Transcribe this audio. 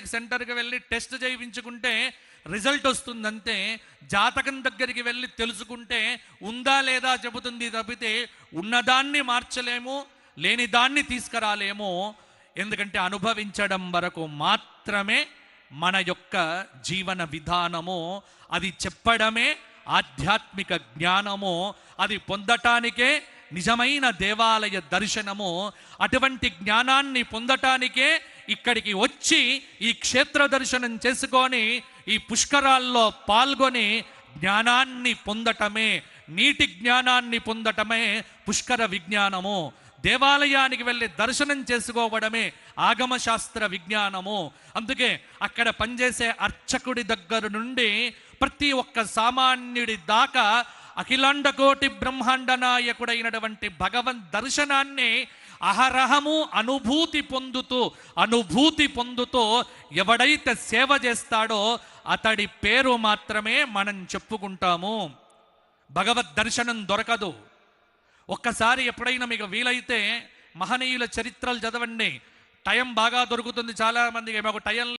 Diagnostic సెంటర్కి వెళ్ళి test చేయించుకుంటే రిజల్ట్ వస్తుందంతే. జాతకం దగ్గరికి వెళ్ళి తెలుసుకుంటే ఉందా లేదా చెబుతుంది తప్పితే ఉన్నదాన్ని మార్చలేము, లేని దాన్ని తీసుకురాలేము. ఎందుకంటే అనుభవించడం వరకు మాత్రమే మన యొక్క జీవన విధానము. అది చెప్పడమే ఆధ్యాత్మిక జ్ఞానము. అది పొందటానికే నిజమైన దేవాలయ దర్శనము. అటువంటి జ్ఞానాన్ని పొందటానికే ఇక్కడికి వచ్చి ఈ క్షేత్ర దర్శనం చేసుకొని ఈ పుష్కరాల్లో పాల్గొని జ్ఞానాన్ని పొందటమే, నీటి జ్ఞానాన్ని పొందటమే పుష్కర విజ్ఞానము. దేవాలయానికి వెళ్ళి దర్శనం చేసుకోవడమే ఆగమశాస్త్ర విజ్ఞానము. అందుకే అక్కడ పనిచేసే అర్చకుడి దగ్గర నుండి ప్రతి ఒక్క సామాన్యుడి దాకా అఖిలాండ కోటి బ్రహ్మాండ నాయకుడైనటువంటి భగవన్ దర్శనాన్ని అహరహము అనుభూతి పొందుతూ ఎవడైతే సేవ చేస్తాడో అతడి పేరు మాత్రమే మనం చెప్పుకుంటాము. భగవద్ దర్శనం దొరకదు. ఒక్కసారి ఎప్పుడైనా మీకు వీలైతే మహనీయుల చరిత్రలు చదవండి. టైం బాగా దొరుకుతుంది చాలామందికి. మాకు టైం